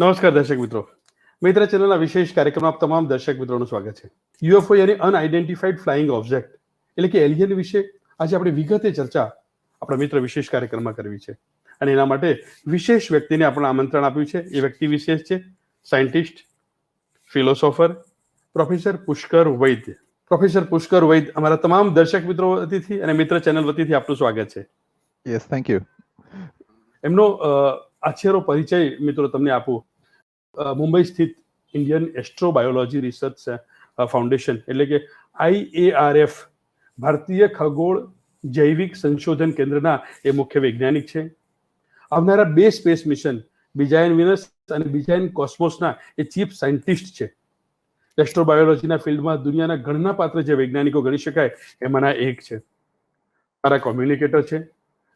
નમસ્કાર દર્શક મિત્રો. મિત્ર ચેનલના વિશેષ કાર્યક્રમમાં આપ તમામ દર્શક મિત્રોનું સ્વાગત છે. યુએફઓ યાની અનઆઇડેન્ટિફાઈડ ફ્લાઇંગ ઓબ્જેક્ટ એટલે કે એલિયન વિશે આજે આપણે વિગતે ચર્ચા આપણા મિત્ર વિશેષ કાર્યક્રમમાં કરવી છે. અને એના માટે વિશેષ વ્યક્તિને આપણે આમંત્રણ આપ્યું છે. એ વ્યક્તિ વિશેષ છે સાયન્ટિસ્ટ, ફિલોસોફર, પ્રોફેસર પુષ્કર વૈદ્ય. પ્રોફેસર પુષ્કર વૈદ્ય અમારા તમામ દર્શક મિત્રો વતીથી અને મિત્ર ચેનલ વતીથી આપનું સ્વાગત છે. Yes, thank you. એમનો આછેરો પરિચય મિત્રો તમને આપું. મુંબઈ સ્થિત ઇન્ડિયન એસ્ટ્રોબાયોલોજી રિસર્ચ ફાઉન્ડેશન એટલે કે IARF ભારતીય ખગોળ જૈવિક સંશોધન કેન્દ્રના એ મુખ્ય વૈજ્ઞાનિક છે. આવનારા 2 સ્પેસ મિશન બીજાયન વિનસ અને બીજાયન કોસ્મોસના એ ચીફ સાયન્ટિસ્ટ છે. એસ્ટ્રોબાયોલોજીના ફિલ્ડમાં દુનિયાના ગણના પાત્ર જે વૈજ્ઞાનિકો ગણી શકાય એમાંના એક છે. મારા કોમ્યુનિકેટર છે.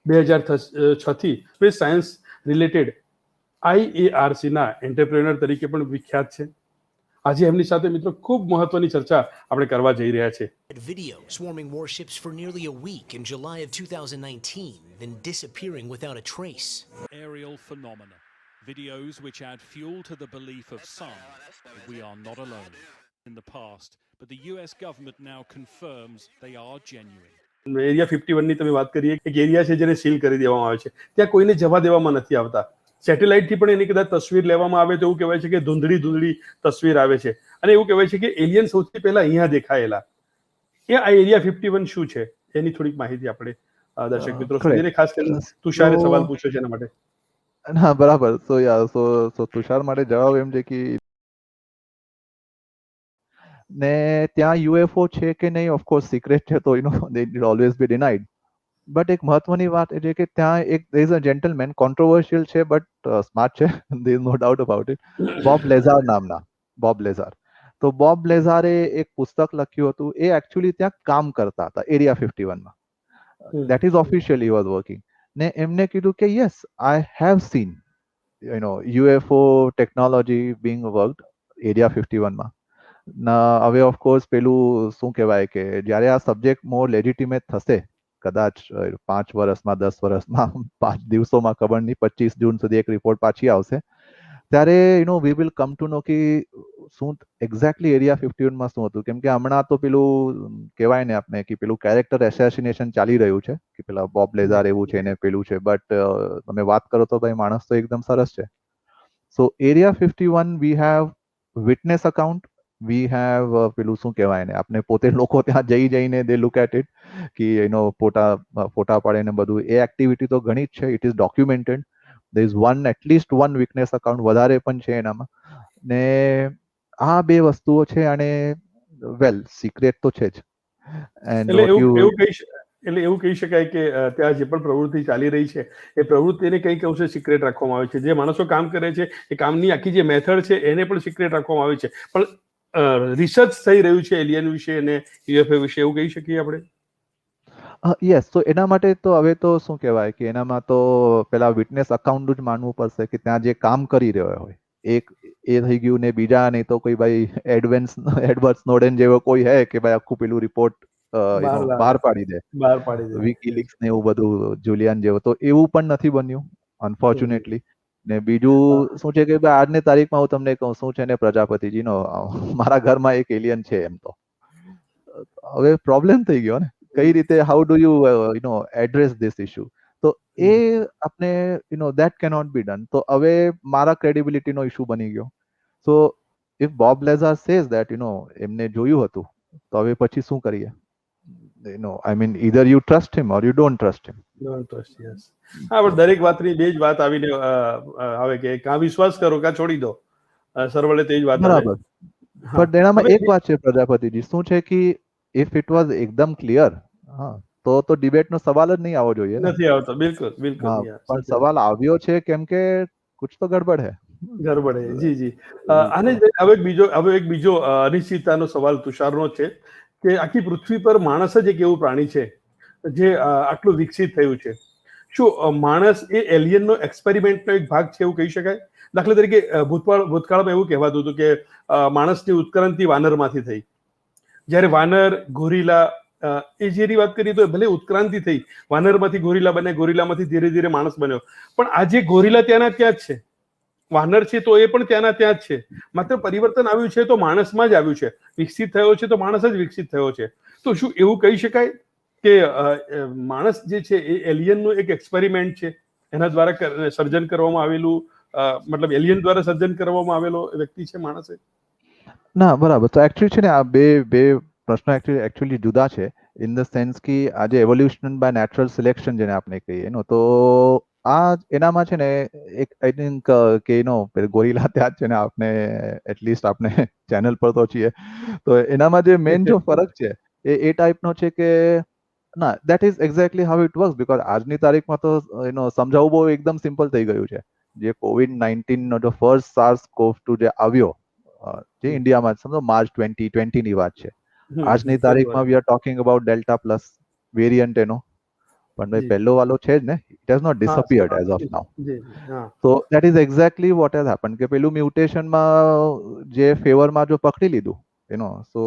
2006 થી સ્પેસ સાયન્સ રિલેટેડ IARC ના એન્ટરપ્રેન્યોર તરીકે પણ વિખ્યાત છે. આજે એમની સાથે મિત્રો ખૂબ મહત્વની ચર્ચા આપણે કરવા જઈ રહ્યા છે. Video swarming warships for nearly a week in July of 2019, then disappearing without a trace. Aerial phenomena. Videos which add fuel to the belief of some that we are not alone in the past, but the US government now confirms they are genuine. Area 51 ની તમે વાત કરીએ, એક area છે જેને seal કરી દેવામાં આવે છે. ત્યાં કોઈને જવા દેવામાં નથી આવતા. સેટેલાઇટથી પણ એની કદાચ તસવીર લેવામાં આવે તો એવું કહેવાય છે કે ધૂંધળી તસવીર આવે છે અને એવું કહેવાય છે કે એલિયન સૌથી પહેલા અહીંયા દેખાયેલા. આ એરિયા 51 શું છે એની થોડીક માહિતી આપણે દર્શક મિત્રો સુધી, ખાસ કરીને તુષારે સવાલ પૂછ્યો છે એના માટે. હા, બરાબર. સો તુષાર માટે જવાબ એમ છે કે ને ત્યાં યુએફઓ છે કે નહીં, ઓફકોર્સ સિક્રેટ છે તો they will always be denied. But એક મહત્વની વાત એ છે કે ત્યાં એક there is a gentleman, controversial છે બટ સ્માર્ટ છે, there is no doubt about it, Bob Lazar નામના. Bob Lazar. તો બોબ લેઝારે એક પુસ્તક લખ્યું હતું. એ એકચ્યુઅલી ત્યાં કામ કરતા હતા એરિયા 51 માં. That is officially was working. ને એમને કીધું કે yes, I have seen UFO technology being worked area 51 માં. હવે ઓફકોર્સ પેલું શું કહેવાય કે જ્યારે આ સબ્જેક્ટ મોર લેજિટિમેટ થશે, કદાચ 5 વર્ષમાં, 10 વર્ષમાં, 5 દિવસોમાં, ખબર નહીં, 25 જૂન સુધી એક રિપોર્ટ પાછી આવશે, ત્યારે વી વિલ કમ ટુ નો કે શું એક્ઝેક્ટલી એરિયા 51 માં શું હતું. કેમ કે હમણાં તો પેલું કહેવાય ને આપણે કે પેલું કેરેક્ટર એસેસિનેશન ચાલી રહ્યું છે કે પેલા બોબ લેઝાર એવું છે ને પેલું છે. બટ તમે વાત કરો તો ભાઈ માણસ તો એકદમ સરસ છે. So area 51 we have witness account, we have પેલું શું કહેવાય ને, આપણે પોતે લોકો ત્યાં જઈને દે લુક એટ ઇટ કે ફોટા પાડે ને બધું. એ એક્ટિવિટી તો ઘણી જ છે. It is documented. there is at least one weakness account વધારે પણ છે એનામાં. ને આ 2 વસ્તુઓ છે અને વેલ સિક્રેટ તો છે જ. એટલે એવું કહી શકાય કે ત્યાં જે પણ પ્રવૃત્તિ ચાલી રહી છે એ પ્રવૃત્તિને કંઈક અંશે સિક્રેટ રાખવામાં આવે છે. જે માણસો કામ કરે છે એ કામની આખી જે મેથડ છે એને પણ સિક્રેટ રાખવામાં આવે છે. પણ રિસર્ચ થઈ રહ્યું છે એલિયન વિશે અને યુએફઓ વિશે, એવું કહી શકીએ આપણે. યસ. તો એના માટે તો હવે તો શું કહેવાય કે એનામાં તો પેલા વિટનેસ અકાઉન્ટ જ માનવું પડશે કે ત્યાં જે કામ કરી રહ્યો હોય. એક એ થઈ ગયું ને બીજા નહીં તો કોઈ ભાઈ એડવર્ડ સ્નોડન જેવો કોઈ હે કે ભાઈ આખું પેલું રિપોર્ટ બહાર પાડી દે, વિકીલીક્સ ને એવું બધું, જુલિયન જેવો. તો એવું પણ નથી બન્યું અનફોર્ચ્યુનેટલી. ને બીજું શું છે કે ભાઈ આજની તારીખમાં હું તમને કહું શું છે ને, પ્રજાપતિજીનો મારા ઘરમાં એક એલિયન છે. એમ તો હવે પ્રોબ્લેમ થઈ ગયો ને કઈ રીતે, how do you address this issue. તો એ આપણે દેટ કેનોટ બી ડન. તો હવે મારા ક્રેડિબિલિટીનો ઇશ્યુ બની ગયો. So if Bob Lazar says that એમને જોયું હતું, તો હવે પછી શું કરીએ? I mean either you trust him or you don't trust him. હા, પણ દરેક વાતની 2 જ વાત આવીને આવે કે કાં વિશ્વાસ કરો કાં છોડી દો. સર્વલે તે જ વાત આવે. બરાબર. પણ એનામાં એક વાત છે પ્રજાપતિજી, શું છે કે ઇફ ઇટ વોઝ એકદમ ક્લિયર, તો ડિબેટનો સવાલ જ નહીં આવવો જોઈએ. નથી આવતો. બિલકુલ. પણ સવાલ આવ્યો છે કેમ કે કુછ તો ગડબડ હે. જી. આને હવે એક બીજો અનિશ્ચિતતાનો સવાલ તુષારનો છે કે આખી પૃથ્વી પર માણસ જ એક એવું પ્રાણી છે જે આટલું વિકસિત થયું છે. શું માણસ એ એલિયનનો એક્સપેરિમેન્ટનો એક ભાગ છે એવું કહી શકાય? દાખલા તરીકે ભૂતકાળમાં એવું કહેવાતું હતું કે માણસની ઉત્ક્રાંતિ વાનરમાંથી થઈ. જ્યારે વાનર, ગોરીલા, એ જેની વાત કરીએ તો ભલે ઉત્ક્રાંતિ થઈ, વાનરમાંથી ગોરીલા બને, ગોરીલામાંથી ધીરે ધીરે માણસ બન્યો, પણ આજે ગોરીલા ત્યાંના ત્યાં જ છે. વાનર છે તો એ પણ ત્યાંના ત્યાં જ છે. માત્ર પરિવર્તન આવ્યું છે તો માણસમાં જ આવ્યું છે. વિકસિત થયો છે તો માણસ જ વિકસિત થયો છે. તો શું એવું કહી શકાય કે માણસ જે છે એ એલિયનનું એક એક્સપેરિમેન્ટ છે, એના દ્વારા સર્જન કરવામાં આવેલું, મતલબ એલિયન દ્વારા સર્જન કરવામાં આવેલો વ્યક્તિ છે માણસ? ના બરાબર. તો એકચ્યુઅલી છે ને આ બે બે પ્રશ્નો એકચ્યુઅલી જુદા છે. ઇન ધ સેન્સ કે આજે એવોલ્યુશન બાય નેચરલ સિલેક્શન જેને આપણે કહીએ એનો, તો આ એનામાં છે ને એક આઈ થિંક કે એનો ગોરીલા ત્યાં જ છે ને, આપણે એટલીસ્ટ આપણે ચેનલ પર તો છીએ, તો એનામાં જે મેઇન જો ફરક છે એ ટાઈપનો છે કે ના, that is exactly how it works. Because આજની તારીખમાં તો એનો સમજાવવું બહુ એકદમ સિમ્પલ થઈ ગયું છે. જે COVID-19 નો જો ફર્સ્ટ SARS-CoV-2 જે આવ્યો જે ઇન્ડિયામાં, સમજો માર્ચ 2020 ની વાત છે, આજની તારીખમાં we are talking about delta plus variant એનો, પણ ભાઈ પહેલો વાલો છે જ ને, it has not disappeared as of now. તો that is exactly what has happen કે પેલું મ્યુટેશનમાં જે ફેવરમાં જો પકડી લીધું સો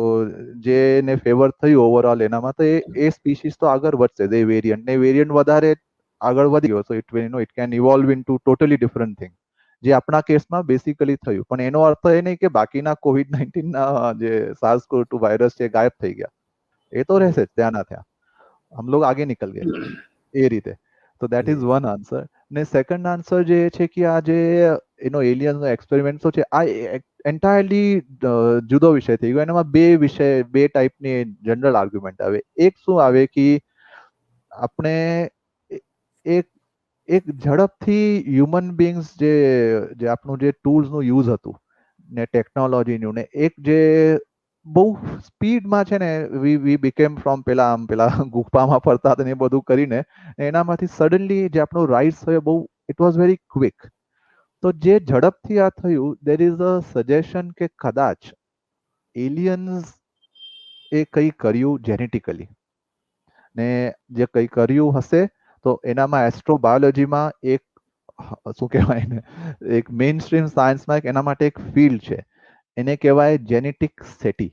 જેને ફેવર થયું ઓવરઓલ એનામાં, તો એ સ્પીસીસ તો આગળ વધશે. જે વેરિયન્ટ વધારે આગળ વધી ગયો, so it can evolve into totally different thing, જે આપણા કેસમાં બેસિકલી થયું. પણ એનો અર્થ એ નહીં કે બાકીના COVID-19 જે SARS-CoV-2 વાયરસ છે ગાયબ થઈ ગયા. એ તો રહેશે જ ત્યાંના ત્યાં, હમ લોગ આગે નિકલ ગયે એ રીતે. તો દેટ ઇઝ વન આન્સર. ને સેકન્ડ આન્સર જે છે કે આ જે એનો એલિયનનો એક્સપેરિમેન્ટ છે, આ એન્ટાયરલી જુદો વિષય થઈ ગયો. એનામાં બે ટાઈપની જનરલ આર્ગ્યુમેન્ટ આવે. એક શું આવે કે આપણે એક ઝડપથી હ્યુમન બીંગ્સ જે આપણું જે ટૂલ્સનું યુઝ હતું ને ટેકનોલોજીનું, ને એક જે બહુ સ્પીડમાં છે ને વી બીકેમ ફ્રોમ પેલા ગુફામાં ફરતા હતા ને એ બધું કરીને એનામાંથી સડનલી જે આપણું રાઇટ્સ હોય બહુ ઇટ વોઝ વેરી ક્વિક. તો જે ઝડપથી આ થયું, દેર ઇઝ અ સજેશન કે કદાચ એલિયન્સ એ કંઈ કર્યું જેનેટિકલી, ને જે કંઈ કર્યું હશે તો એનામાં એસ્ટ્રોબાયોલોજીમાં એક શું કહેવાય ને, એક મેઇન સ્ટ્રીમ સાયન્સમાં એના માટે એક ફિલ્ડ છે, એને કહેવાય જેનેટિક સેટી.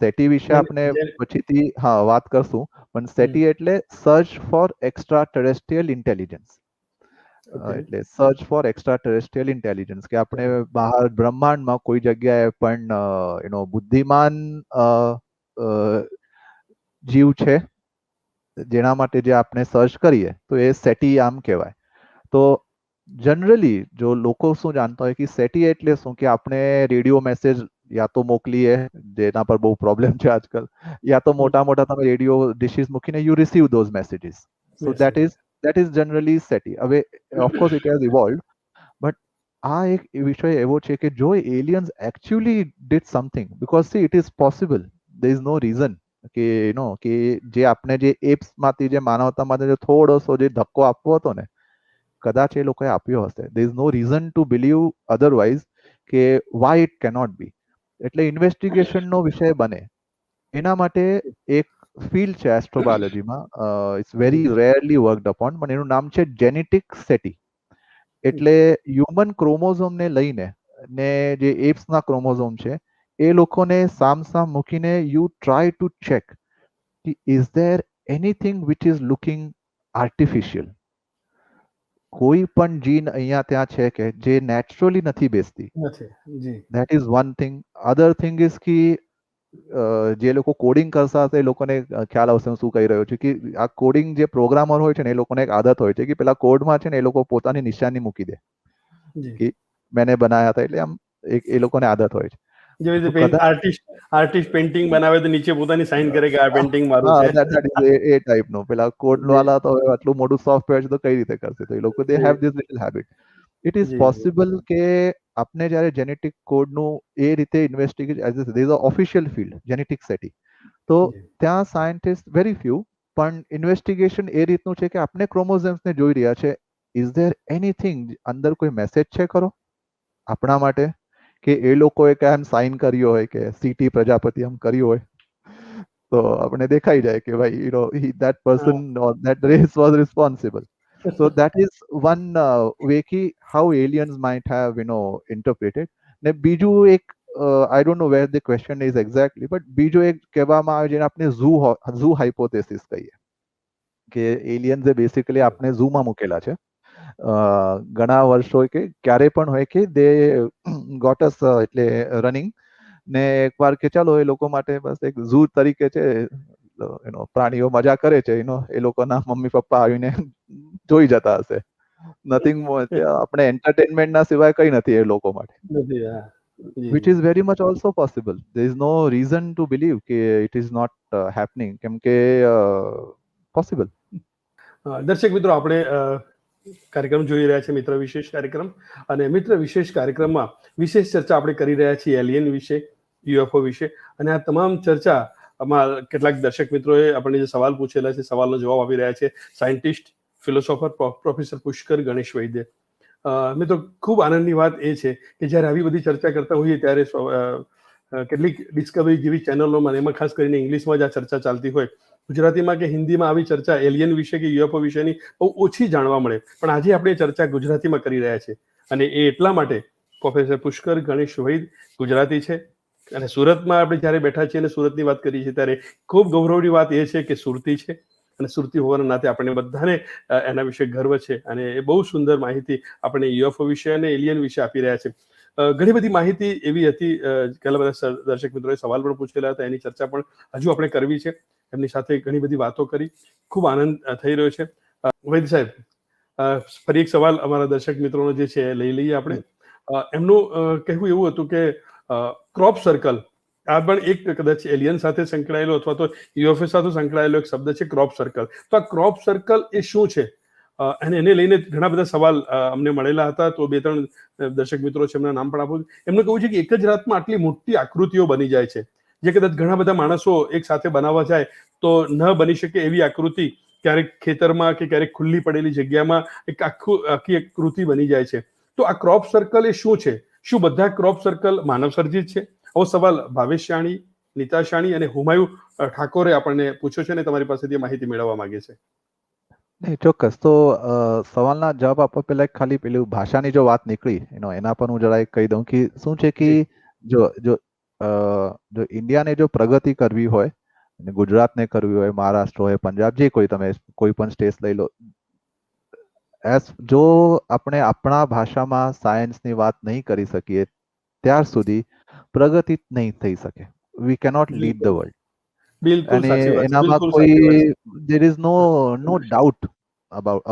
સેટી વિશે આપણે પછીથી વાત કરશું, પણ સેટી એટલે search for extra terrestrial intelligence. એટલે search for extra terrestrial intelligence, કે આપણે બહાર બ્રહ્માંડમાં કોઈ જગ્યાએ પણ બુદ્ધિમાન જીવ છે જેના માટે જે આપણે સર્ચ કરીએ તો એ સેટી આમ કહેવાય. તો જનરલી જો લોકો શું જાણતા હોય કે સેટી એટલે શું, કે આપણે રેડિયો મેસેજ યા તો મોકલીએ, જેના પર બહુ પ્રોબ્લેમ છે આજકાલ, યા તો મોટા તમે રેડિયો ડિશિસ મૂકીને you receive those messages. So that is generally SETI. હવે of course it has evolve, but આ એક વિષય એવો છે કે જો aliens actually did something, because see it is possible, there is no reason કે કે જે આપણે જે એપ્સમાંથી જે માનવતામાંથી જે થોડોસો જે ધક્કો આપવો હતો ને, કદાચ એ લોકોએ આપ્યો હશે. There is no reason to believe otherwise કે વાય ઇટ કેનોટ બી. એટલે ઇન્વેસ્ટિગેશનનો વિષય બને એના માટે એક ફિલ્ડ છે એસ્ટ્રોબાયોલોજીમાં, it's very rarely worked upon, પણ એનું નામ છે જેનેટિક સેટી. એટલે હ્યુમન ક્રોમોઝોમને લઈને ને જે એપ્સના ક્રોમોઝોમ છે એ લોકોને સામ મૂકીને યુ ટ્રાય ટુ ચેક કે is there anything which is looking artificial. કોઈ પણ જીન અહીંયા ત્યાં છે કે જે નેચરલી નથી બેસતી. That is one thing. Other thing is કે જે લોકો કોડિંગ કરતા હશે એ લોકોને ખ્યાલ આવશે હું શું કહી રહ્યો છું, કે આ કોડિંગ જે પ્રોગ્રામર હોય છે ને એ લોકોને એક આદત હોય છે કે પેલા કોડમાં છે ને એ લોકો પોતાની નિશાની મૂકી દે કે મેને બનાયા હતા, એટલે આમ એ લોકોને આદત હોય છે. આર્ટિસ્ટ પેઇન્ટિંગ બનાવે તો નીચે પોતાની સાઇન કરે કે આ પેઇન્ટિંગ મારું છે. એ ટાઈપનો પેલા કોડ વાળા તો આટલું મોટું સોફ્ટવેર છે તો કઈ રીતે કરશે, તો એ લોકો they have this little habit. It is possible કે આપણે જ્યારે જેનેટિક કોડનું એ રીતે investigate as this is a official field genetic settee, તો ત્યાં સાયન્ટિસ્ટ વેરી ફ્યુ, પણ ઇન્વેસ્ટિગેશન એ રીતનું છે કે આપણે ક્રોમોઝોમ્સને જોઈ રહ્યા છે, ઇઝ ધેર એનીથિંગ અંદર કોઈ મેસેજ છે ખરો આપણા માટે, કે એ લોકોએ કાંઈ સાઇન કર્યો હોય કે સીટી પ્રજાપતિ આમ કર્યું હોય તો આપણે દેખાઈ જાય કે ભાઈ that person or that race was responsible. So that is one way ki how aliens might have interpreted. ને બીજું એક I don't know where the question is exactly, but બીજો એક કહેવામાં આવે જેને આપણે ઝૂ હાઇપોથેસિસ કહીએ કે એલિયન્સ એ બેસિકલી આપણે ઝૂમાં મૂકેલા છે ઘણા વર્ષ હોય કે ક્યારે પણ હોય કે દે ગોટ અસ એટલે રનિંગ ને એકવાર કે ચાલો એ લોકો માટે બસ એક ઝૂ તરીકે છે, પ્રાણીઓ મજા કરે છે, એ લોકોના મમ્મી પપ્પા આવીને જોઈ જતા હશે. નથિંગ આપણે એન્ટરટેનમેન્ટ ના સિવાય કઈ નથી એ લોકો માટે. નથી, હા. જી, which G. is very much also possible. There is no reason to believe કે it is not happening, કેમ કે possible. દર્શક મિત્રો, આપણે કાર્યક્રમ જોઈ રહ્યા છે, મિત્ર વિશેષ કાર્યક્રમ. અને મિત્ર વિશેષ કાર્યક્રમમાં વિશેષ ચર્ચા આપણે કરી રહ્યા છીએ એલિયન વિશે, યુએફઓ વિશે. અને આ તમામ ચર્ચામાં કેટલાક દર્શક મિત્રોએ આપણને જે સવાલ પૂછેલા છે, સવાલનો જવાબ આપી રહ્યા છે scientist, philosopher professor Pushkar Ganesh Vaidya. મિત્રો, ખૂબ આનંદની વાત એ છે કે જ્યારે આવી બધી ચર્ચા કરતા હોઈએ ત્યારે કેટલીક ડિસ્કવરી જેવી ચેનલોમાં, એમાં ખાસ કરીને ઇંગ્લિશમાં જ આ ચર્ચા ચાલતી હોય, ગુજરાતીમાં કે હિન્દીમાં આવી ચર્ચા એલિયન વિશે કે યુએફઓ વિશેની બહુ ઓછી જાણવા મળે. પણ આજે આપણે ચર્ચા ગુજરાતીમાં કરી રહ્યા છે, અને એ એટલા માટે પ્રોફેસર પુષ્કર ગણેશ વૈદ ગુજરાતી છે, અને સુરતમાં આપણે જ્યારે બેઠા છીએ અને સુરતની વાત કરીએ છીએ ત્યારે ખૂબ ગૌરવની વાત એ છે કે સુરતી છે, અને સુરતી હોવાના નાતે આપણને બધાને એના વિશે ગર્વ છે. અને એ બહુ સુંદર માહિતી આપણે યુએફઓ વિશે અને એલિયન વિશે આપી રહ્યા છે. ઘણી બધી માહિતી એવી હતી, ઘણા બધા દર્શક મિત્રોએ સવાલ પણ પૂછેલા હતા, એની ચર્ચા પણ હજુ આપણે કરવી છે. એમની સાથે ઘણી બધી વાતો કરી, ખૂબ આનંદ થઈ રહ્યો છે. વૈદ સાહેબ, ફરી એક સવાલ અમારા દર્શક મિત્રોનો જે છે લઈ લઈએ આપણે. એમનું કહેવું એવું હતું કે ક્રોપ સર્કલ આ પણ એક કદાચ એલિયન સાથે સંકળાયેલો અથવા તો યુએફઓ સાથે સંકળાયેલો એક શબ્દ છે, ક્રોપ સર્કલ. તો આ ક્રોપ સર્કલ એ શું છે, અને એને લઈને ઘણા બધા સવાલ અમને મળેલા હતા. તો 2-3 દર્શક મિત્રો છે, એમના નામ પણ આપું. એમનું કહેવું છે કે એક જ રાતમાં આટલી મોટી આકૃતિઓ બની જાય છે, જે કદાચ ઘણા બધા માણસો એક સાથે બનાવવા જાય તો ન બની શકે એવી આકૃતિ ક્યારેક ખેતરમાં કે ક્યારેક ખુલ્લી પડેલી જગ્યામાં આખી એક કૃતિ બની જાય છે. તો આ ક્રોપ સર્કલ એ શું છે? શું બધા ક્રોપ સર્કલ માનવ સર્જિત છે? આવો સવાલ ભાવેશ શાણી, નીતા શાણી અને હુમાયુ ઠાકોરે આપણને પૂછ્યો છે, અને તમારી પાસેથી માહિતી મેળવવા માંગે છે. નહીં, ચોક્કસ. તો સવાલના જવાબ આપવા પહેલા ખાલી પેલું ભાષાની જો વાત નીકળી, એના પર હું જરા એક કહી દઉં કે શું છે કે જો જો જો ઇન્ડિયાને જો પ્રગતિ કરવી હોય, અને ગુજરાતને કરવી હોય, મહારાષ્ટ્ર હોય, પંજાબ, જે કોઈ તમે કોઈ પણ સ્ટેટ લઈ લો, જો આપણે આપણા ભાષામાં સાયન્સની વાત નહીં કરી શકીએ ત્યાર સુધી પ્રગતિ નહીં થઈ શકે. વી કેનોટ લીડ ધ વર્લ્ડ. બિલકુલ અને સાચી વાત છે, એનામાં બિલકુલ સાચી વાત છે. કોઈ there is no doubt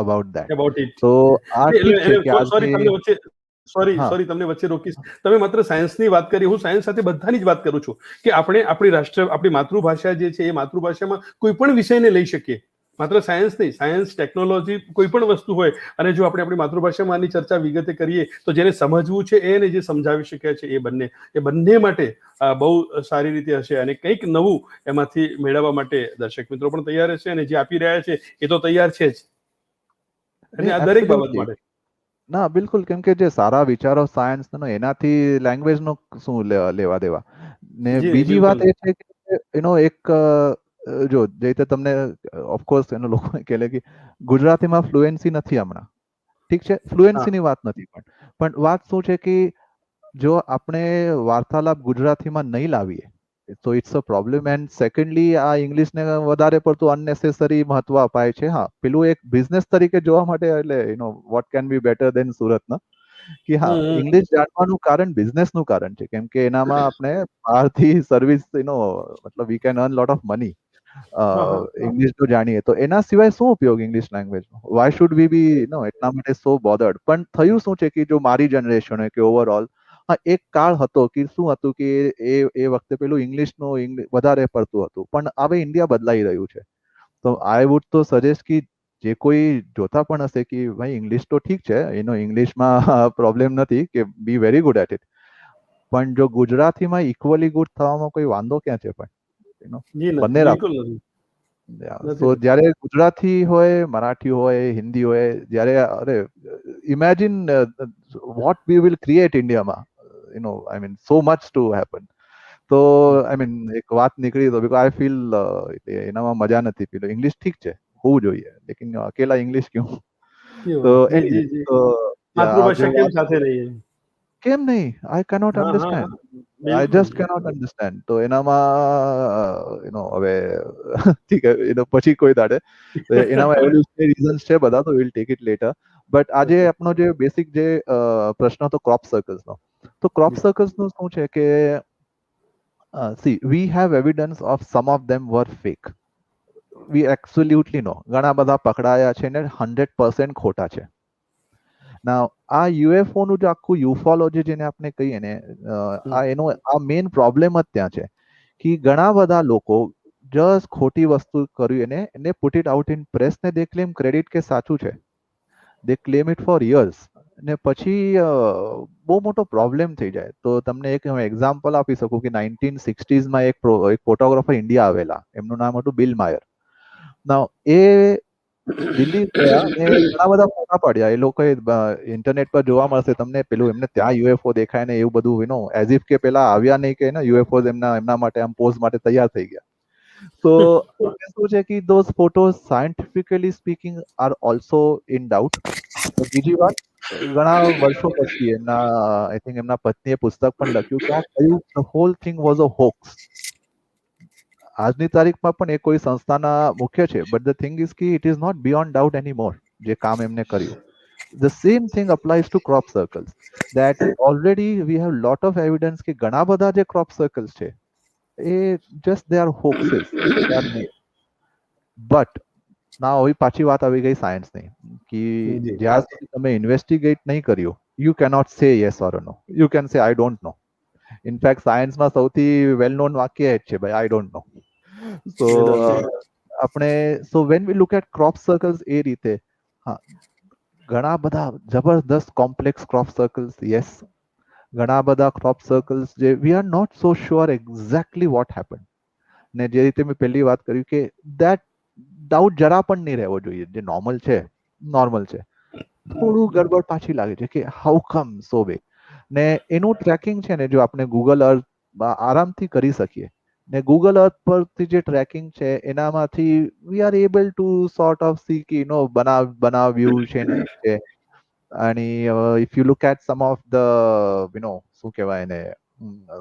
about that. About it. તો આ ઠીક છે કે આજે સોરી, તમને વચ્ચે હા તમને વચ્ચે રોકીશ. તમે માત્ર સાયન્સની વાત કરી, હું સાયન્સ સાથે બધાની જ વાત કરું છું કે આપણે આપણી માતૃભાષા જે છે, એ માતૃભાષામાં કોઈ પણ વિષયને લઈ શકીએ. માત્ર સાયન્સ નહીં, સાયન્સ, ટેકનોલોજી, કોઈ પણ વસ્તુ હોય, અને જો આપણે આપણી માતૃભાષામાં આની ચર્ચા વિગતે કરીએ તો જેને સમજવું છે એને જે સમજાવી શક્યા છે એ બંને માટે બહુ સારી રીતે હશે. અને કંઈક નવું એમાંથી મેળવવા માટે દર્શક મિત્રો પણ તૈયાર હશે, અને જે આપી રહ્યા છે એ તો તૈયાર છે જ. અને આ દરેક બાબત એબ્સોલ્યુટલી. માટે. ના, બિલકુલ, કેમ કે જે સારા વિચારો સાયન્સ એનાથી લેંગ્વેજનો શું લેવા દેવા. ને જી બીજી વાત બિલકુલ. એ છે કે એક જો જે રીતે તમને ઓફકોર્સ લોકો કહે કે ગુજરાતીમાં ફ્લુએન્સી નથી હમણાં. ઠીક છે, હા. ફ્લુએન્સીની વાત નથી, પણ વાત શું છે કે જો આપણે વાર્તાલાપ ગુજરાતીમાં નહીં લાવીએ તો it's a problem. And secondly આ ઇંગ્લિશને વધારે પડતું અનનેસેસરી મહત્વ અપાય છે. હા, પેલું એક બિઝનેસ તરીકે જોવા માટે, એટલે what can be better than સુરતના, કે હા, ઇંગ્લિશ જાણવાનું કારણ બિઝનેસનું કારણ છે, કેમ કે એનામાં આપણે બહારથી સર્વિસ મતલબ we can earn lot of money English જો જાણીએ તો. એના સિવાય શું ઉપયોગ ઇંગ્લિશ લેંગ્વેજનો? વાય શુડ વી બી એટલા માટે સો બોધર્ડ? પણ થયું શું છે કે જો મારી જનરેશન હોય કે ઓવરઓલ, હા, એક કાળ હતો કે શું હતું કે એ વખતે પેલું ઇંગ્લિશનું વધારે પડતું હતું. પણ હવે ઇન્ડિયા બદલાઈ રહ્યું છે. તો આઈ વુડ તો સજેસ્ટ કે જે કોઈ જોતા પણ હશે કે ભાઈ ઇંગ્લિશ તો ઠીક છે, ઇંગ્લિશમાં પ્રોબ્લેમ નથી, કે be very good at it, પણ જો ગુજરાતીમાં ઇક્વલી ગુડ થવામાં કોઈ વાંધો ક્યાં છે? પણ બંને બિલકુલ નથી. સો જ્યારે ગુજરાતી હોય, મરાઠી હોય, હિન્દી હોય, જ્યારે imagine what we will create ઇન્ડિયામાં, I mean so much to happen. તો આઈ મીન એક વાત નીકળી તો બીકોઝ આઈ ફીલ એનામાં મજા નથી. પેલું ઇંગ્લિશ ઠીક છે, હોવું જોઈએ, લેકિન અકેલા ઇંગ્લિશ ક્યું? તો માતૃભાષા કેમ સાથે નહીં? કેમ નહીં? આઈ કેનોટ હા, હા, અન્ડરસ્ટેન્ડ. આઈ બિલકુલ. Just cannot understand. તો એનામાં હવે ઠીક છે, પછી કોઈ દાડે એનામાં એવોલ્યુશનરી રીઝન્સ છે બધા, તો will take it letter. But આજે આપણો જે બેસિક જે પ્રશ્ન હતો ક્રોપ સર્કલ્સ નો, તો ક્રોપ સર્કલ્સ નું શું છે કે see we have evidence of some of them were fake. We absolutely no, ઘણા બધા પકડાયા છે ને 100% ખોટા છે. ના આ યુએફઓ નું જે આખું યુફોલોજી જેને આપણે કહીએ ને, આ મેઇન પ્રોબ્લેમ જ ત્યાં છે કે ઘણા બધા લોકો જસ્ટ ખોટી વસ્તુ કર્યું એને put it out in press ને દે ક્લેમ ક્રેડિટ કે સાચું છે, દે ક્લેમ ઇટ ફોર યર્સ, ને પછી બહુ મોટો પ્રોબ્લેમ થઈ જાય. તો તમને એક એક્ઝામ્પલ આપી શકું કે 1960s માં એક ફોટોગ્રાફર ઇન્ડિયા આવેલા, એમનું નામ હતું બિલ માયર. નાઉ એ દિલ્હી ગયા અને ઘણા બધા ફોટા પાડ્યા. એ લોકોએ ઇન્ટરનેટ પર જોવા મળશે તમને, પેલું એમને ત્યાં યુએફઓ દેખાય ને એવું બધું, એઝ ઇફ કે પેલા આવ્યા નહીં કે યુએફઓ એમના માટે આમ પોઝ માટે તૈયાર થઈ ગયા. તો શું છે કે those photos scientifically speaking are also in doubt. બીજી વાત, ઘણા વર્ષો પછી એમના આઈ થિંક એમના પત્નીએ પુસ્તક પણ લખ્યું કે આ કયું the whole thing was a hoax. આજની તારીખમાં પણ એ કોઈ સંસ્થાના મુખ્ય છે, બટ ધ થિંગ ઇઝ કે it is not beyond doubt anymore જે કામ એમને કર્યું. The same thing applies to crop circles, that already we have lot of evidence કે ઘણા બધા જે ક્રોપ સર્કલ્સ છે એ just they are hoaxes, they are made. But ના હવે પાછી વાત આવી ગઈ સાયન્સની કે જ્યાં સુધી તમે ઇન્વેસ્ટિગેટ નહીં કર્યું, you cannot say yes or no, you can say I don't know. In fact સાયન્સમાં સૌથી વેલ નોન વાક્ય જ છે ભાઈ, આઈ ડોન્ટ નો. સો આપણે when we look at crop circles એ રીતે, હા ઘણા બધા જબરદસ્ત કોમ્પ્લેક્સ ક્રોપ સર્કલ્સ, યસ, ઘણા બધા ક્રોપ સર્કલ્સ જે we are not so sure exactly what happen. ને જે રીતે મેં પહેલી વાત કરી કે દેટ ડાઉટ જરા પણ નહીં રહેવો જોઈએ, જે નોર્મલ છે નોર્મલ છે, થોડું ગડબડ પાછી લાગે છે કે હાઉ કમ સો વે. ને એનું ટ્રેકિંગ છે ને જો આપણે ગૂગલ અર્થ આરામથી કરી શકીએ, ને ગૂગલ અર્થ પરથી જે ટ્રેકિંગ છે એનામાંથી we are able to sort of see કે બનાવ્યું છે ને છે. અને if you look at some of the શું કહેવાય એને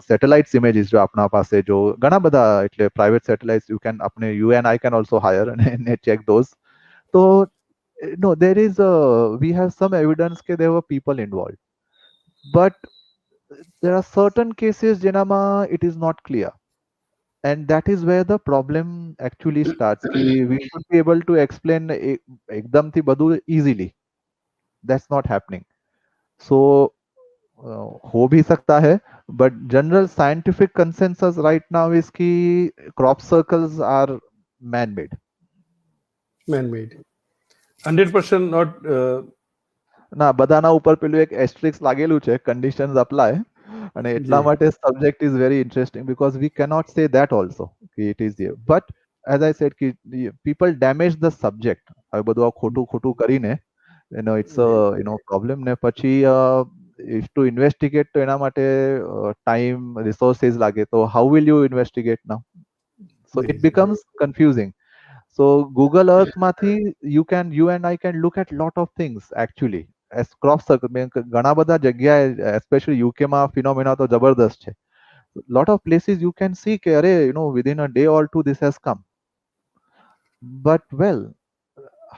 સેટેલાઇટ્સ ઇમેજીસ જો આપણા પાસે જો ઘણા બધા એટલે પ્રાઇવેટ સેટેલાઇટ્સ યુ કેન આપણે you and I can also higher અને ચેક ધોઝ. તો no there is we have some evidence કે there were people involved, but there are certain cases જેનામાં it is not clear, and that is where the problem actually starts कि we should be able to explain एकदमથી બધું easily. That's not happening. So हो भी सकता है, but general scientific consensus right now is कि crop circles are man-made. Man-made. 100% not. ના બધાના ઉપર પેલું એક એસ્ટ્રિક્સ લાગેલું છે, કન્ડિશન્સ અપ્લાય, અને એટલા માટે subject is very interesting because we cannot say that also કે it is here. But as I said કે પીપલ ડેમેજ ધ સબ્જેક્ટ. હવે બધું આ ખોટું કરીને ઇટ્સ પ્રોબ્લેમ. ને પછી ઇફ ટુ ઇન્વેસ્ટિગેટ તો એના માટે ટાઈમ રિસોર્સિસ લાગે, તો how will you investigate now? So it becomes confusing. So Google Earth માંથી you and I can look at lot of things actually as cross circle. ઘણા બધા જગ્યાએ especially UK માં phenomena તો જબરદસ્ત છે. Lot of places you can see કે અરે within a day or two this has come. But well,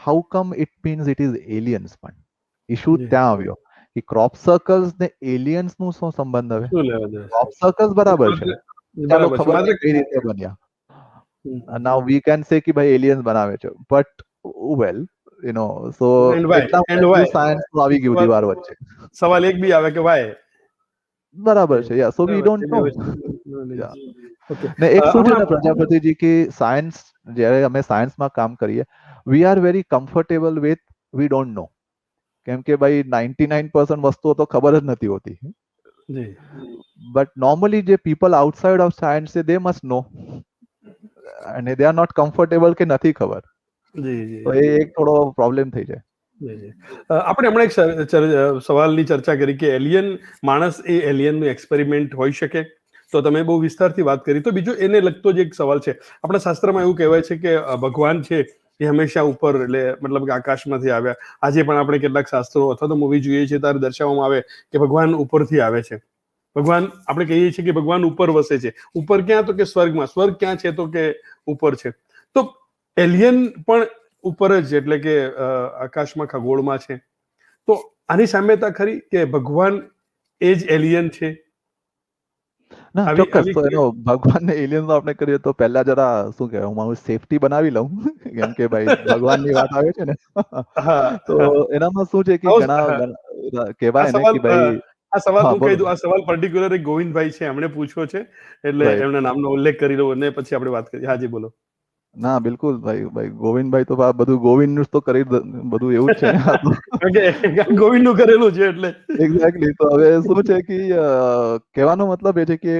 how come it means it is aliens? પણ ઇશ્યુ ત્યાં આવ્યો કે ક્રોપ સર્કલ્સ ને એલિયન્સ નું શું સંબંધ હવે? ક્રોપ સર્કલ્સ બરાબર છે, ચાલો ખબર નહીં કઈ રીતે બન્યા. Now we can say कि भाई aliens बनावे છે, but well so and why science નું આવી ગયું દીવાર વચ્ચે. સવાલ એક બી આવે કે why બરાબર છે, yeah, so we don't know. ને એક શું છે ને પ્રજાપતિજી કે સાયન્સ જ્યારે અમે સાયન્સમાં કામ કરીએ, we are very comfortable with we don't know, કેમ કે ભાઈ 99% વસ્તુઓ તો ખબર જ નથી હોતી. But normally જે people outside of science છે they must know, અને they are not comfortable કે નથી ખબર. તો એ એક થોડો પ્રોબ્લેમ થઈ જાય. આપણે હમણાં એક સવાલની ચર્ચા કરી કે એલિયન માણસ એ એલિયનનું એક્સપેરિમેન્ટ હોઈ શકે, તો તમે બહુ વિસ્તારથી વાત કરી. તો બીજો એને લગતો જ એક સવાલ છે. આપણા શાસ્ત્રમાં એવું કહેવાય છે કે ભગવાન છે એ હંમેશા ઉપર, એટલે મતલબ કે આકાશમાંથી આવ્યા. આજે પણ આપણે કેટલાક શાસ્ત્રો અથવા તો મૂવી જોઈએ છીએ ત્યારે દર્શાવવામાં આવે કે ભગવાન ઉપરથી આવે છે. ભગવાન આપણે કહીએ છીએ કે ભગવાન ઉપર વસે છે. ઉપર ક્યાં? તો કે સ્વર્ગમાં. સ્વર્ગ ક્યાં છે? તો કે ઉપર છે. તો એલિયન પણ ઉપર જ, એટલે કે આકાશમાં ખગોળમાં છે. તો આની સામ્યતા ખરી કે ભગવાન એ જ એલિયન છે? ના આવી ચોક્કસ. આવી તો એનો ભગવાનને એલિયન આપણે કરીએ તો પહેલા જરા શું કહેવાય, હું મારું સેફટી બનાવી લઉં કેમ કે ભાઈ ભગવાનની વાત આવે છે ને હા તો હા એનામાં શું છે કે આવો ઘણા હા. આ કહેવાય ને સવાલ કે ભાઈ આ સવાલ હા હું કહી બોલો દઉં, આ સવાલ પર્ટિક્યુલર ગોવિંદભાઈ છે, એમણે પૂછ્યો છે, એટલે રાઈટ. એમના નામનો ઉલ્લેખ કરી દઉં અને પછી આપણે વાત કરીએ. હાજી બોલો. ના બિલકુલ ભાઈ ગોવિંદભાઈ તો આ બધું ગોવિંદનું જ તો કરી બધું એવું જ છે ને આ તો કારણ કે ગોવિંદનું કરેલું છે એટલે. એક્ઝેક્ટલી. તો હવે શું છે કે કહેવાનો મતલબ એ છે કે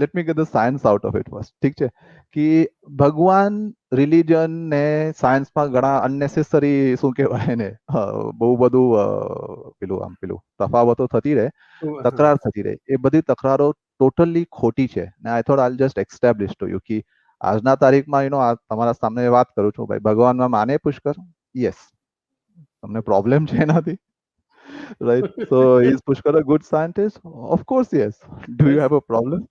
let me get the science out of it first. ઠીક છે કે ભગવાન, રિલિજન ને સાયન્સમાં ઘણા અનનેસેસરી શું કહેવાય ને બહુ બધું પેલું તફાવતો થતી રહે, હા તકરાર થતી રહે. એ બધી તકરારો ટોટલી ખોટી છે ને I thought I just establish to you કે આજના તારીખમાં આ તમારા સામે વાત કરું છું ભાઈ, ભગવાનમાં માને પુષ્કર? યસ. તમને પ્રોબ્લેમ છે એનાથી? right? So is Pushkar a good scientist? Of course, yes. Do you yes. have a problem?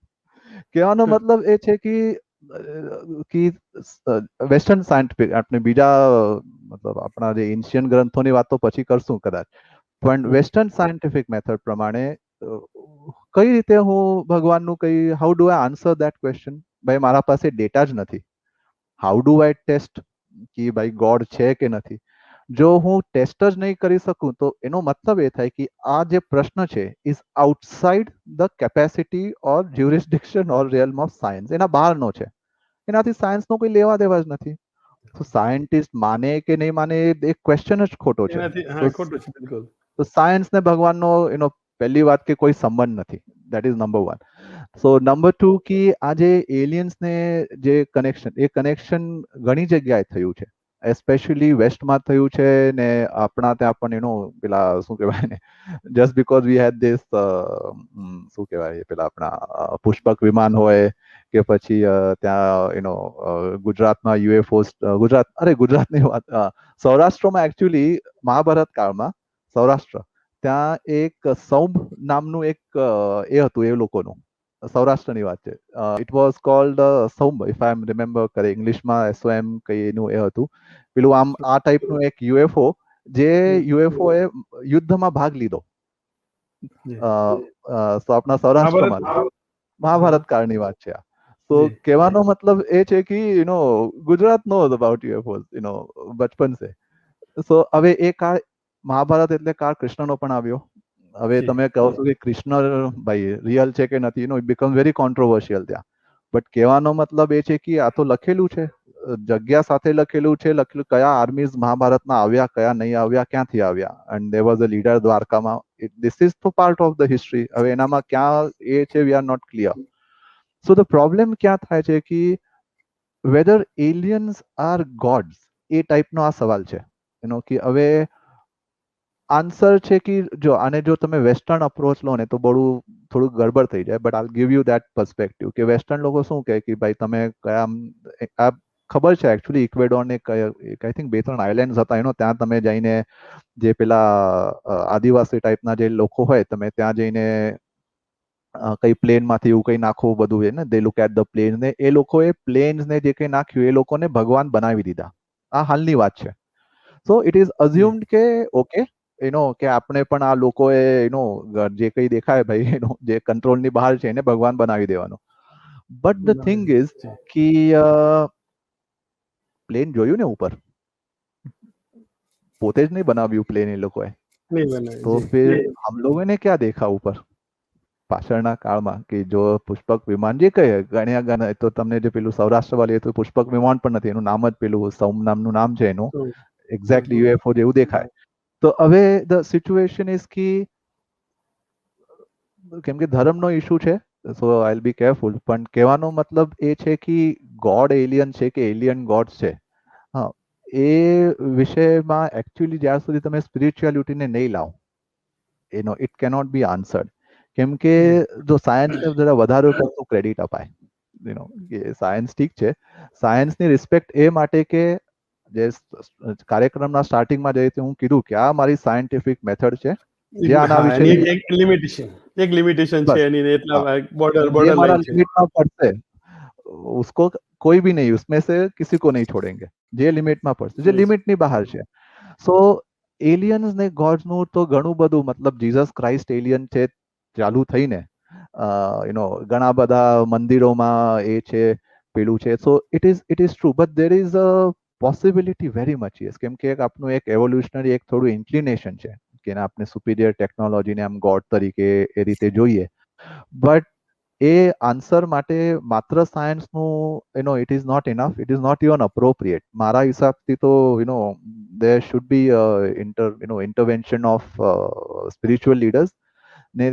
કહેવાનો મતલબ એ છે કે વેસ્ટર્ન સાયન્ટિફિક આપણે બીજા મતલબ આપણા જે એન્શિયન્ટ ગ્રંથોની વાત તો પછી કરશું કદાચ, પણ વેસ્ટર્ન સાયન્ટિફિક મેથડ પ્રમાણે કઈ રીતે હું ભગવાનનું કઈ how do I answer that question? ભાઈ મારા પાસે ડેટા જ નથી. હાઉ ડુ આઈ ટેસ્ટ કે ભાઈ ગોડ છે કે નથી? જો હું ટેસ્ટ જ નહીં કરી શકું તો એનો મતલબ એ થાય કે આ જે પ્રશ્ન છે is outside the capacity or jurisdiction or realm of science. એના બહારનો છે, એનાથી સાયન્સનો કોઈ લેવા દેવા જ નથી. તો સાયન્ટિસ્ટ માને કે નહીં માને એ ક્વેશ્ચન જ ખોટો છે. એનાથી હા તો ખોટું છે બિલકુલ. તો સાયન્સ ને ભગવાનનો પહેલી વાત કે કોઈ સંબંધ નથી. That is number one. So number two કે આ જે એલિયન્સ ને જે કનેક્શન, એ કનેક્શન ઘણી જગ્યાએ થયું છે, એસ્પેશિયલી વેસ્ટમાં થયું છે ને આપણા ત્યાં પણ પેલા શું કહેવાય ને, just because we had this શું કહેવાય પેલા આપણા પુષ્પક વિમાન હોય કે પછી ત્યાં ગુજરાતમાં યુએફઓ, ગુજરાતની વાત, સૌરાષ્ટ્રમાં એકચ્યુઅલી મહાભારત કાળમાં સૌરાષ્ટ્ર ત્યાં એક સૌંભ નામનું એક એ હતું એ લોકોનું, સૌરાષ્ટ્રની વાત છે. ઇટ વોઝ કોલ્ડ સૌંભ, ઇફ આઈ એમ રિમેમ્બર કરે, ઇંગ્લિશમાં SOM કઈ એનું એ હતું. પેલું આમ આ ટાઈપનું એક યુએફઓ, જે યુએફઓ એ યુદ્ધમાં ભાગ લીધો આપણા સૌરાષ્ટ્રમાં. મહાભારત કાળની વાત છે આ. તો કહેવાનો મતલબ એ છે કે ગુજરાત નોઝ અબાઉટ યુએફઓઝ બચપન સે. સો હવે એ કાળ મહાભારત એટલે કાળ કૃષ્ણનો પણ આવ્યો. હવે તમે કહો છો કે કૃષ્ણ ભાઈ રિયલ છે કે નથી, ઇટ બીકમ વેરી કોન્ટ્રોવર્શિયલ ત્યાં. બટ કહેવાનો મતલબ એ છે કે આ તો લખેલું છે, જગ્યા સાથે લખેલું છે, લખેલું કયા આર્મીઝ મહાભારતમાં આવ્યા, કયા નહીં આવ્યા, ક્યાંથી આવ્યા, and there was a leader દ્વારકામાં. ધીસ ઇઝ તો પાર્ટ ઓફ ધ હિસ્ટ્રી. હવે એનામાં ક્યાં એ છે, we are not clear. So the problem ક્યાં થાય છે કે વેધર એલિયન્સ આર ગોડ્સ, એ ટાઈપનો આ સવાલ છે કે હવે આન્સર છે કે જો આને જો તમે વેસ્ટર્ન અપ્રોચ લો ને તો થોડું ગડબડ થઈ જાય. But I give you that perspective કે વેસ્ટર્ન લોકો શું કહે કે ભાઈ તમે કયા, ખબર છે એકચ્યુઅલી ઇક્વેડોરને આઈ થિંક 2-3 આઇલેન્ડ્સ હતા ત્યાં તમે જઈને જે પેલા આદિવાસી ટાઈપના જે લોકો હોય, તમે ત્યાં જઈને કઈ પ્લેનમાંથી એવું કઈ નાખવું બધું એ ને દે લુક એટ ધ પ્લેન ને એ લોકોએ પ્લેન્સ ને જે કઈ નાખ્યું એ લોકોને ભગવાન બનાવી દીધા. આ હાલની વાત છે. સો ઇટ ઇઝ અઝ્યુમ્ડ કે ઓકે કે આપણે પણ આ લોકોએ જે કઈ દેખાય ભાઈ જે કંટ્રોલની બહાર છે એને ભગવાન બનાવી દેવાનો. બટ ધ થિંગ ઇઝ કે પ્લેન જોયું ને ઉપર, પોતે જ નહીં બનાવ્યું પ્લેન એ લોકોએ. તો ફિર હમ લોગો ને ક્યાં દેખા ઉપર પાછળના કાળમાં કે જો પુષ્પક વિમાન જે કહે ગણ્યા તો તમને જે પેલું સૌરાષ્ટ્ર વાળી તો પુષ્પક વિમાન પણ નથી, એનું નામ જ પેલું સૌમ નામનું નામ છે એનું, એક્ઝેક્ટલી યુએફઓ જેવું દેખાય. તો હવે ધ સિચ્યુએશન ઇઝ કે કેમ કે ધર્મનો ઇશ્યુ છે, સો આઈ વિલ બી કેરફુલ. પણ કહેવાનો મતલબ એ છે કે ગોડ એલિયન છે કે એલિયન ગોડ છે, હા, એ વિષયમાં એકચ્યુઅલી જ્યાં સુધી તમે સ્પિરિચ્યુઆલિટીને નહીં લાવો ઇટ કેનોટ બી આન્સર્ડ. કેમ કે જો સાયન્સને જરા વધારે પડતું ક્રેડિટ અપાય, કે સાયન્સ ઠીક છે, સાયન્સની રિસ્પેક્ટ એ માટે કે જે કાર્યક્રમના સ્ટાર્ટિંગમાં જે રીતે હું કીધું કે આ મારી સાયન્ટિફિક મેથડ છે, જે આના વિશે એક લિમિટેશન છે એની, એટલા બોર્ડર જે મારા લાઈન છે. लिमिट में पड़ते उसको कोई भी नहीं उसमें से किसी को नहीं छोड़ेंगे, જે લિમિટમાં પડશે, જે લિમિટની બહાર છે. સો એલિયન્સ ને ગોડ્સ નું તો ઘણું બધું, મતલબ જીસસ ક્રાઇસ્ટ એલિયન છે ચાલુ થઈને ઘણા બધા મંદિરોમાં એ છે પેલું છે. So it is true, but there is a possibility very much yes, કેમ કે આપનું એક એવોલ્યુશનરી એક થોડું ઇન્ક્લિનેશન છે કે આપણે સુપિરિયર ટેકનોલોજીને આમ ગોડ તરીકે એ રીતે જોઈએ. બટ એ આન્સર માટે માત્ર સાયન્સનું it is not enough, it is not even appropriate. મારા હિસાબથી તો there should be intervention of spiritual leaders. ને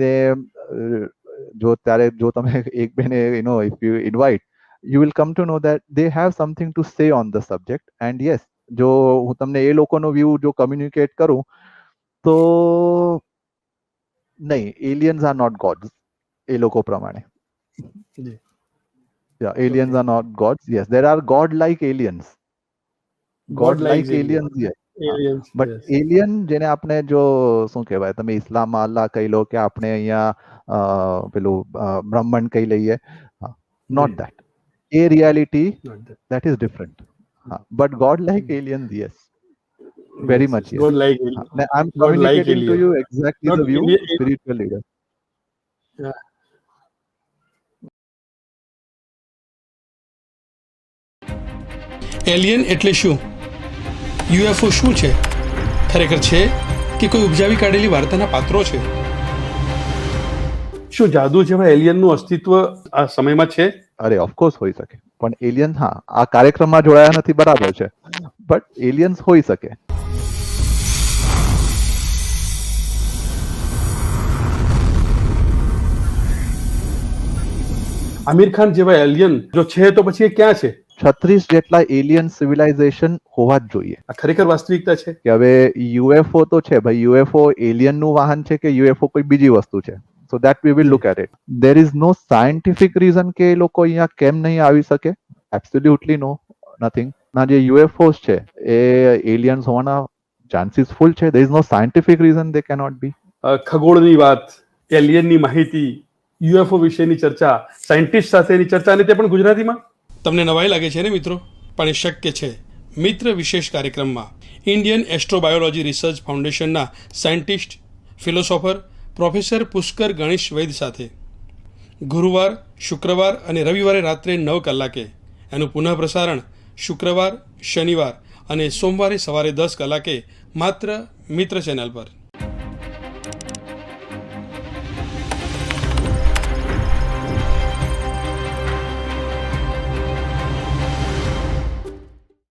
જો તમે એક બેને if you invite, you will come to know that they have something to say on the subject. And yes, જો હું તમને એ લોકોનો વ્યૂ જો કમ્યુનિકેટ કરું તો નહીં, એલિયન્સ આર નોટ ગોડ્સ એ લોકો પ્રમાણે. જી. Aliens are not gods. Yes, there are god like aliens, god like aliens. yes. Aliens, but yes. Alien જેને આપણે જો શું કહેવાય, તમે ઇસ્લામમાં અલ્લાહ કહી લો કે આપણે અહીંયા પેલું બ્રહ્માંડ કહી લઈએ, નોટ જી. ધેટ. એ reality Not that. that is different. But God like aliens, yes, very Yes, much yes. yes. God like alien. I'm God like communicating to alien. you exactly Not the view alien- spiritual leader. Yeah. Alien એટલે શું? UFO શું છે? ખરેખર છે કે કોઈ ઉપજાવી કાઢેલી વાર્તાના પાત્રો છે? શું જાદુ જેવા એલિયનનું અસ્તિત્વ આ સમયમાં છે? અરે ઓફકોર્સ હોઈ શકે, પણ એલિયન, હા, આ કાર્યક્રમમાં જોડાયા નથી બરાબર છે, બટ એલિયન્સ હોઈ શકે. આમિર ખાન જેવા એલિયન જો છે તો પછી એ ક્યાં છે? 36 જેટલા એલિયન સિવિલાઇઝેશન હોવા જ જોઈએ. આ ખરેખર વાસ્તવિકતા છે? કે હવે યુએફઓ તો છે ભાઈ, યુએફઓ એલિયનનું વાહન છે કે યુએફઓ કોઈ બીજી વસ્તુ છે? So that we will look at it. There is no scientific reason કે એ લોકો અહીંયા કેમ નહીં આવી શકે. Absolutely no, nothing. ના જે UFOs છે એ aliens હોવાના chances full છે. There is no scientific reason they cannot be. ખગોળની વાત, એલિયનની માહિતી, યુએફઓ વિશેની ચર્ચા, સાયન્ટિસ્ટ સાથેની ચર્ચા, અને તે પણ ગુજરાતીમાં. તમને નવાઈ લાગે છે ને મિત્રો? પણ એ શક્ય છે. મિત્ર વિશેષ કાર્યક્રમમાં ઇન્ડિયન એસ્ટ્રોબાયોલોજી રિસર્ચ ફાઉન્ડેશનના scientist, philosopher professor Pushkar Ganesh Vaid સાથે ગુરુવાર, શુક્રવાર અને રવિવારે રાત્રે 9 કલાકે. એનું પુનઃપ્રસારણ શુક્રવાર, શનિવાર અને સોમવારે સવારે 10 કલાકે માત્ર મિત્ર ચેનલ પર.